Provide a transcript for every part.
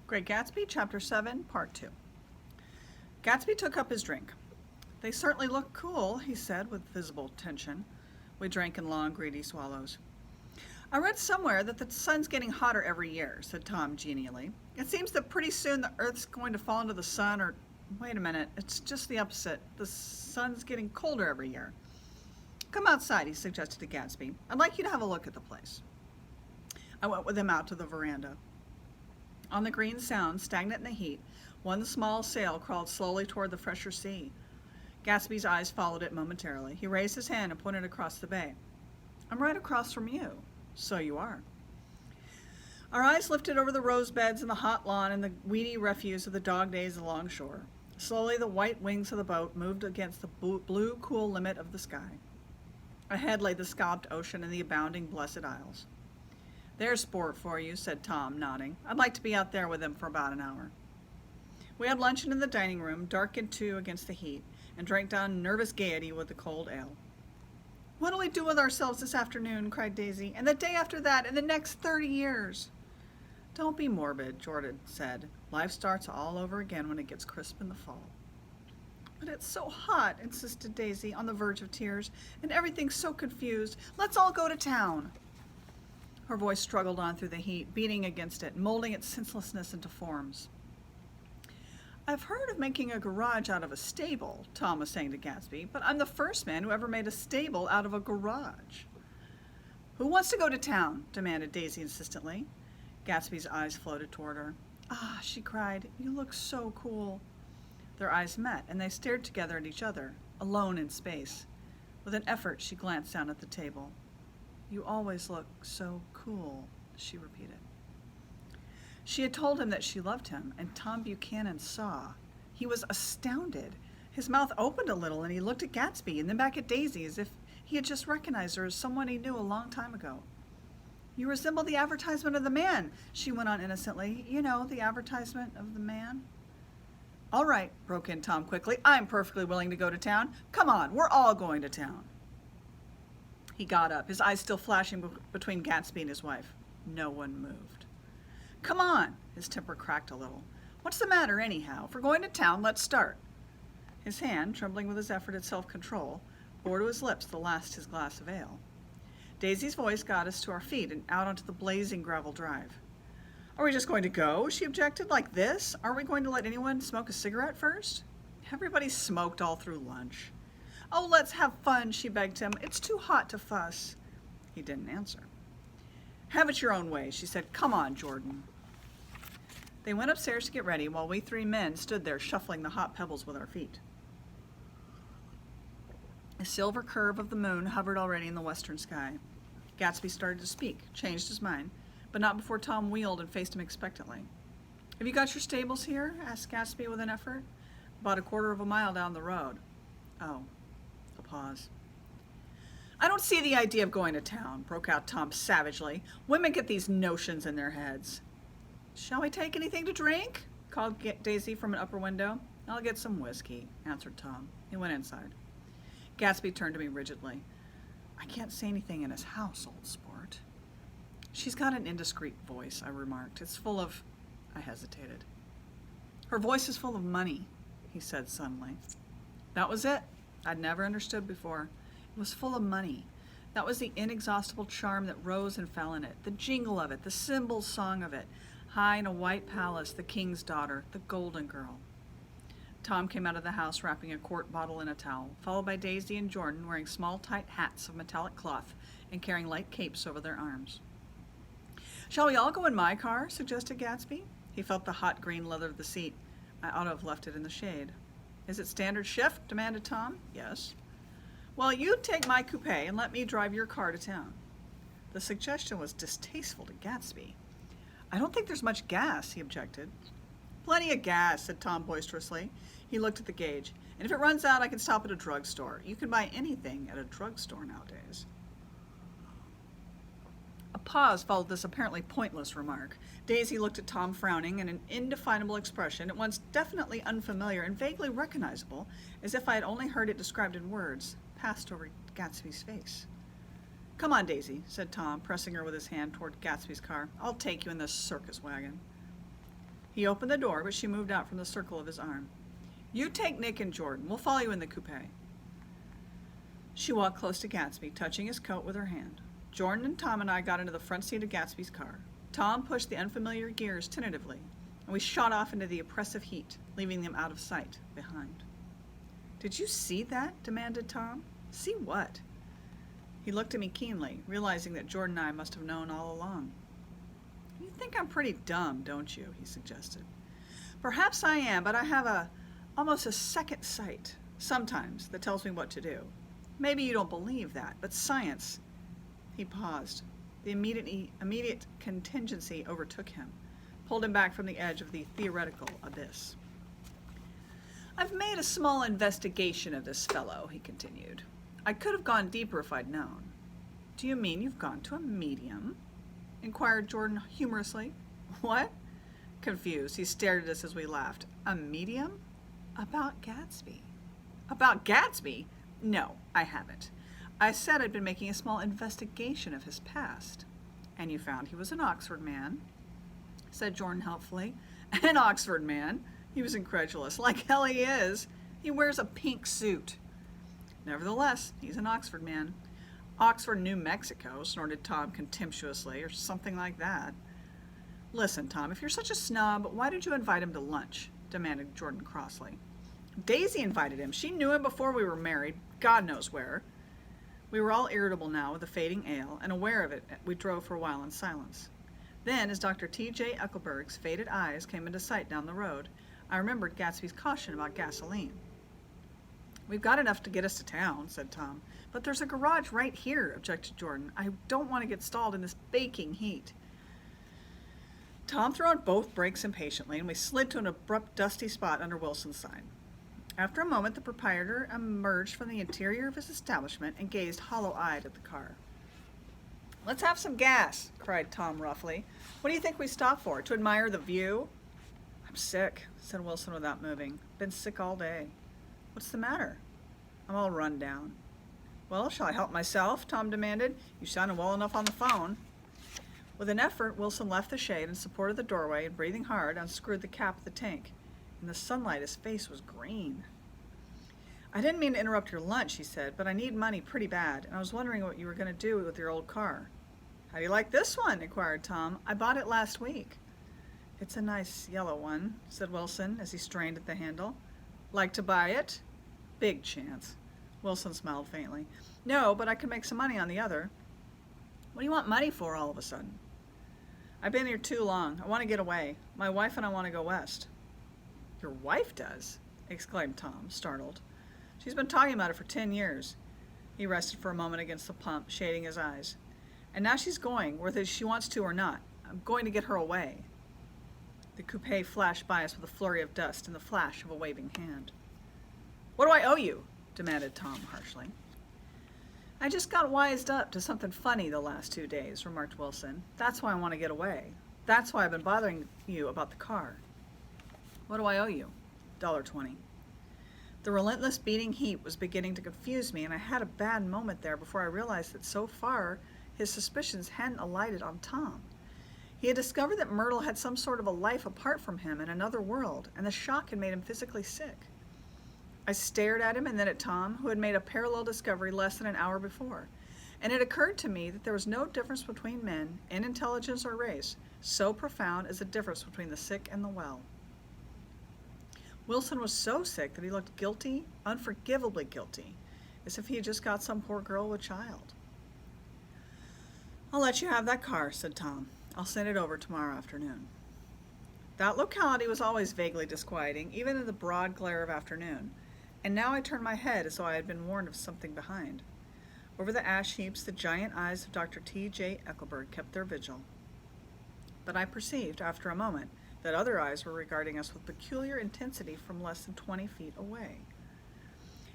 Great Gatsby, Chapter 7, Part 2. Gatsby took up his drink. "They certainly look cool," he said with visible tension. We drank in long, greedy swallows. "I read somewhere that the sun's getting hotter every year," said Tom genially. "It seems that pretty soon the Earth's going to fall into the sun, or wait a minute, it's just the opposite. The sun's getting colder every year." "Come outside," he suggested to Gatsby. "I'd like you to have a look at the place." I went with him out to the veranda. On the green sound, stagnant in the heat, one small sail crawled slowly toward the fresher sea. Gatsby's eyes followed it momentarily. He raised his hand and pointed across the bay. "I'm right across from you." "So you are." Our eyes lifted over the rose beds and the hot lawn and the weedy refuse of the dog days along shore. Slowly, the white wings of the boat moved against the blue, cool limit of the sky. Ahead lay the scalloped ocean and the abounding Blessed Isles. "There's sport for you," said Tom, nodding. "I'd like to be out there with him for about an hour." We had luncheon in the dining room, darkened too against the heat, and drank down nervous gaiety with the cold ale. "What'll we do with ourselves this afternoon?" cried Daisy. "And the day after that, and the next 30 years?" "Don't be morbid," Jordan said. "Life starts all over again when it gets crisp in the fall." "But it's so hot," insisted Daisy, on the verge of tears, "and everything's so confused. Let's all go to town." Her voice struggled on through the heat, beating against it, molding its senselessness into forms. "I've heard of making a garage out of a stable," Tom was saying to Gatsby, "but I'm the first man who ever made a stable out of a garage." "Who wants to go to town?" demanded Daisy insistently. Gatsby's eyes floated toward her. "Ah," she cried, "you look so cool." Their eyes met, and they stared together at each other, alone in space. With an effort, she glanced down at the table. "You always look so cool," she repeated. She had told him that she loved him, and Tom Buchanan saw. He was astounded. His mouth opened a little, and he looked at Gatsby and then back at Daisy as if he had just recognized her as someone he knew a long time ago. "You resemble the advertisement of the man," she went on innocently. "You know, the advertisement of the man." "All right," broke in Tom quickly. "I'm perfectly willing to go to town. Come on, we're all going to town." He got up, his eyes still flashing between Gatsby and his wife. No one moved. "Come on!" His temper cracked a little. "What's the matter, anyhow? If we're going to town, let's start." His hand, trembling with his effort at self-control, bore to his lips the last his glass of ale. Daisy's voice got us to our feet and out onto the blazing gravel drive. "Are we just going to go?" she objected. "Like this? Aren't we going to let anyone smoke a cigarette first?" "Everybody smoked all through lunch." "Oh, let's have fun," she begged him. "It's too hot to fuss." He didn't answer. "Have it your own way," she said. "Come on, Jordan." They went upstairs to get ready while we three men stood there shuffling the hot pebbles with our feet. The silver curve of the moon hovered already in the western sky. Gatsby started to speak, changed his mind, but not before Tom wheeled and faced him expectantly. "Have you got your stables here?" asked Gatsby with an effort. "About a quarter of a mile down the road." "Oh." A pause. "I don't see the idea of going to town," broke out Tom savagely. "Women get these notions in their heads." "Shall we take anything to drink?" called Daisy from an upper window. "I'll get some whiskey," answered Tom. He went inside. Gatsby turned to me rigidly. "I can't say anything in his house, old sport." "She's got an indiscreet voice," I remarked. "It's full of—" I hesitated. "Her voice is full of money," he said suddenly. That was it. I'd never understood before. It was full of money. That was the inexhaustible charm that rose and fell in it, the jingle of it, the cymbal song of it. High in a white palace, the king's daughter, the golden girl. Tom came out of the house wrapping a quart bottle in a towel, followed by Daisy and Jordan wearing small tight hats of metallic cloth and carrying light capes over their arms. "Shall we all go in my car?" suggested Gatsby. He felt the hot green leather of the seat. I ought to have left it in the shade. "Is it standard shift?" demanded Tom. "Yes." "Well, you take my coupe and let me drive your car to town." The suggestion was distasteful to Gatsby. "I don't think there's much gas," he objected. "Plenty of gas," said Tom boisterously. He looked at the gauge. "And if it runs out, I can stop at a drugstore. You can buy anything at a drugstore nowadays." A pause followed this apparently pointless remark. Daisy looked at Tom frowning, and an indefinable expression, at once definitely unfamiliar and vaguely recognizable, as if I had only heard it described in words, passed over Gatsby's face. "Come on, Daisy," said Tom, pressing her with his hand toward Gatsby's car. "I'll take you in this circus wagon." He opened the door, but she moved out from the circle of his arm. You take Nick and Jordan. We'll follow you in the coupe. She walked close to Gatsby, touching his coat with her hand. Jordan and Tom and I got into the front seat of Gatsby's car. Tom pushed the unfamiliar gears tentatively, and we shot off into the oppressive heat, leaving them out of sight behind. Did you see that? Demanded Tom. See what? He looked at me keenly, realizing that Jordan and I must have known all along. You think I'm pretty dumb, don't you? He suggested. Perhaps I am, but I have almost a second sight, sometimes, that tells me what to do. Maybe you don't believe that, but science... He paused. The immediate contingency overtook him, pulled him back from the edge of the theoretical abyss. I've made a small investigation of this fellow, he continued. I could have gone deeper if I'd known. Do you mean you've gone to a medium? Inquired Jordan humorously. What? Confused, he stared at us as we laughed. A medium? About Gatsby. About Gatsby? No, I haven't. I said I'd been making a small investigation of his past. And you found he was an Oxford man? Said Jordan helpfully. An Oxford man? He was incredulous. Like hell he is. He wears a pink suit. Nevertheless, he's an Oxford man. Oxford, New Mexico, snorted Tom contemptuously, or something like that. Listen, Tom, if you're such a snob, why did you invite him to lunch? Demanded Jordan crossly. Daisy invited him. She knew him before we were married, God knows where. We were all irritable now with the fading ale, and aware of it, we drove for a while in silence. Then, as Dr. T.J. Eckelberg's faded eyes came into sight down the road, I remembered Gatsby's caution about gasoline. We've got enough to get us to town, said Tom. But there's a garage right here, objected Jordan. I don't want to get stalled in this baking heat. Tom threw on both brakes impatiently, and we slid to an abrupt, dusty spot under Wilson's sign. After a moment, the proprietor emerged from the interior of his establishment and gazed hollow-eyed at the car. Let's have some gas, cried Tom roughly. What do you think we stopped for? To admire the view? I'm sick, said Wilson without moving. Been sick all day. What's the matter? I'm all run down. Well, shall I help myself? Tom demanded. You sounded well enough on the phone. With an effort, Wilson left the shade and supported the doorway and, breathing hard, unscrewed the cap of the tank. In the sunlight, his face was green. I didn't mean to interrupt your lunch, he said, but I need money pretty bad, and I was wondering what you were going to do with your old car. How do you like this one? Inquired Tom. I bought it last week. It's a nice yellow one, said Wilson as he strained at the handle. Like to buy it? Big chance. Wilson smiled faintly. No, but I could make some money on the other. What do you want money for all of a sudden? I've been here too long. I want to get away. My wife and I want to go west. Your wife does? Exclaimed Tom, startled. She's been talking about it for 10 years. He rested for a moment against the pump, shading his eyes. And now she's going, whether she wants to or not. I'm going to get her away. The coupe flashed by us with a flurry of dust and the flash of a waving hand. What do I owe you? Demanded Tom harshly. I just got wised up to something funny the last 2 days, remarked Wilson. That's why I want to get away. That's why I've been bothering you about the car. What do I owe you? $1.20. The relentless beating heat was beginning to confuse me, and I had a bad moment there before I realized that so far his suspicions hadn't alighted on Tom. He had discovered that Myrtle had some sort of a life apart from him in another world, and the shock had made him physically sick. I stared at him and then at Tom, who had made a parallel discovery less than an hour before, and it occurred to me that there was no difference between men, in intelligence or race, so profound as the difference between the sick and the well. Wilson was so sick that he looked guilty, unforgivably guilty, as if he had just got some poor girl with child. I'll let you have that car, said Tom. I'll send it over tomorrow afternoon. That locality was always vaguely disquieting, even in the broad glare of afternoon, and now I turned my head as though I had been warned of something behind. Over the ash heaps, the giant eyes of Dr. T.J. Eckelberg kept their vigil. But I perceived, after a moment, that other eyes were regarding us with peculiar intensity from less than 20 feet away.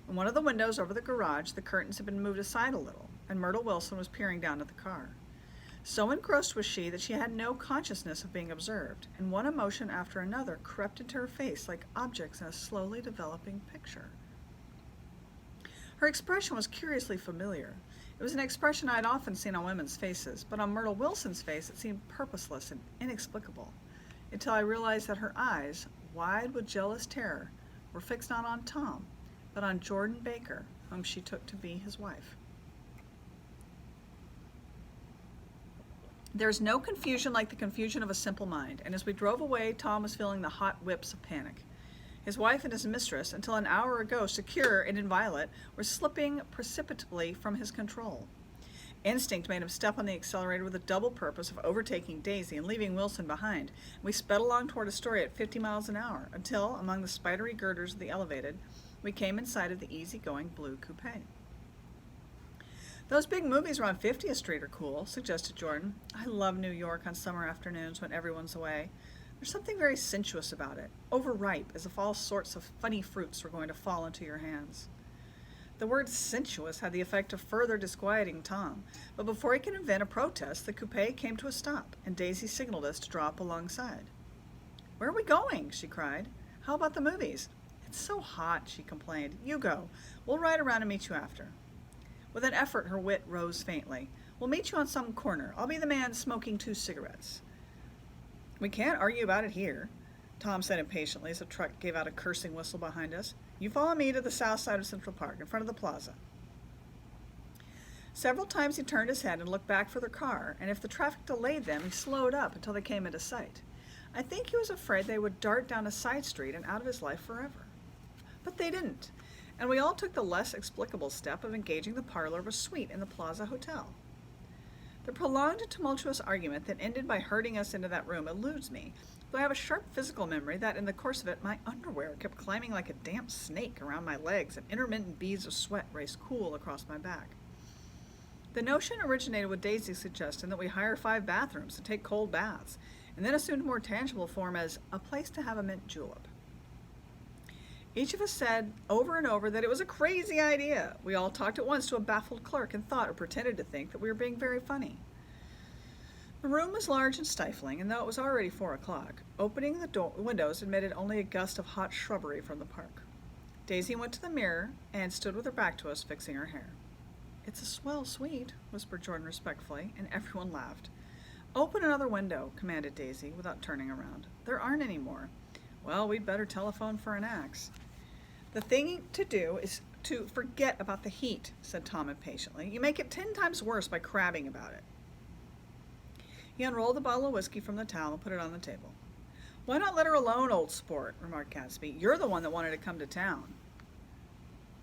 In one of the windows over the garage, the curtains had been moved aside a little, and Myrtle Wilson was peering down at the car. So engrossed was she that she had no consciousness of being observed, and one emotion after another crept into her face like objects in a slowly developing picture. Her expression was curiously familiar. It was an expression I had often seen on women's faces, but on Myrtle Wilson's face it seemed purposeless and inexplicable. until I realized that her eyes, wide with jealous terror, were fixed not on Tom, but on Jordan Baker, whom she took to be his wife. There is no confusion like the confusion of a simple mind, and as we drove away, Tom was feeling the hot whips of panic. His wife and his mistress, until an hour ago secure and inviolate, were slipping precipitately from his control. Instinct made him step on the accelerator with the double purpose of overtaking Daisy and leaving Wilson behind. We sped along toward Astoria at 50 miles an hour, until, among the spidery girders of the elevated, we came in sight of the easy-going blue coupe. "Those big movies around 50th Street are cool," suggested Jordan. "I love New York on summer afternoons when everyone's away. There's something very sensuous about it, overripe, as if all sorts of funny fruits were going to fall into your hands." The word sensuous had the effect of further disquieting Tom, but before he could invent a protest, the coupe came to a stop, and Daisy signaled us to draw up alongside. "Where are we going?" she cried. "How about the movies?" "It's so hot," she complained. "You go. We'll ride around and meet you after." With an effort, her wit rose faintly. "We'll meet you on some corner. I'll be the man smoking 2 cigarettes. "We can't argue about it here," Tom said impatiently as a truck gave out a cursing whistle behind us. "You follow me to the south side of Central Park, in front of the plaza." Several times he turned his head and looked back for their car, and if the traffic delayed them, he slowed up until they came into sight. I think he was afraid they would dart down a side street and out of his life forever. But they didn't, and we all took the less explicable step of engaging the parlor of a suite in the Plaza Hotel. The prolonged and tumultuous argument that ended by herding us into that room eludes me, though I have a sharp physical memory that in the course of it my underwear kept climbing like a damp snake around my legs and intermittent beads of sweat raced cool across my back. The notion originated with Daisy's suggestion that we hire 5 bathrooms and take cold baths, and then assumed more tangible form as a place to have a mint julep. Each of us said over and over that it was a crazy idea. We all talked at once to a baffled clerk and thought or pretended to think that we were being very funny. The room was large and stifling, and though it was already 4 o'clock, opening the windows admitted only a gust of hot shrubbery from the park. Daisy went to the mirror and stood with her back to us, fixing her hair. "It's a swell suite," whispered Jordan respectfully, and everyone laughed. "Open another window," commanded Daisy, without turning around. "There aren't any more." "Well, we'd better telephone for an axe." "The thing to do is to forget about the heat," said Tom impatiently. "You make it 10 times worse by crabbing about it." He unrolled the bottle of whiskey from the towel and put it on the table. "Why not let her alone, old sport?" remarked Gatsby. "You're the one that wanted to come to town."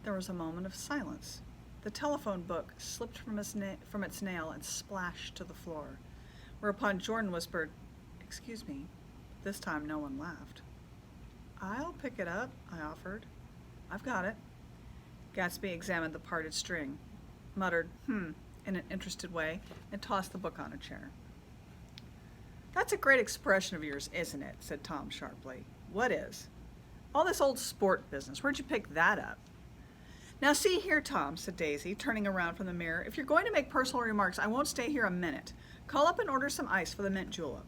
There was a moment of silence. The telephone book slipped from its nail and splashed to the floor, whereupon Jordan whispered, "Excuse me." This time no one laughed. "I'll pick it up," I offered. "I've got it." Gatsby examined the parted string, muttered, in an interested way, and tossed the book on a chair. "That's a great expression of yours, isn't it?" said Tom sharply. "What is?" "All this old sport business. Where'd you pick that up?" "Now see here, Tom," said Daisy, turning around from the mirror. "If you're going to make personal remarks, I won't stay here a minute. Call up and order some ice for the mint julep."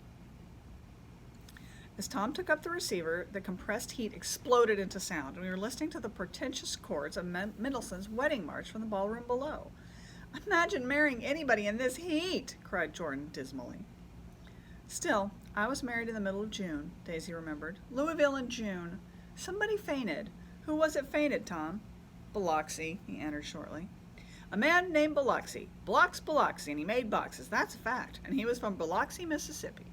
As Tom took up the receiver, the compressed heat exploded into sound, and we were listening to the portentous chords of Mendelssohn's Wedding March from the ballroom below. "Imagine marrying anybody in this heat!" cried Jordan dismally. "Still, I was married in the middle of June," Daisy remembered. "Louisville in June. Somebody fainted. Who was it fainted, Tom?" "Biloxi," he answered shortly. "A man named Biloxi. Biloxi, and he made boxes. That's a fact. And he was from Biloxi, Mississippi."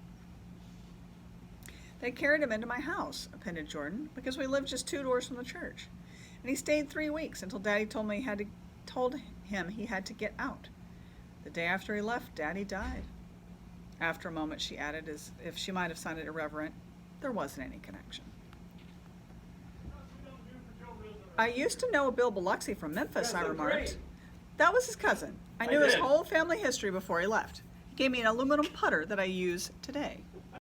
"They carried him into my house," appended Jordan, "because we lived just 2 doors from the church. And he stayed 3 weeks until Daddy told him he had to get out. The day after he left, Daddy died." After a moment, she added, as if she might have sounded irreverent, "There wasn't any connection." "I used to know a Bill Biloxi from Memphis," I remarked. Great. "That was his cousin. I knew his whole family history before he left. He gave me an aluminum putter that I use today."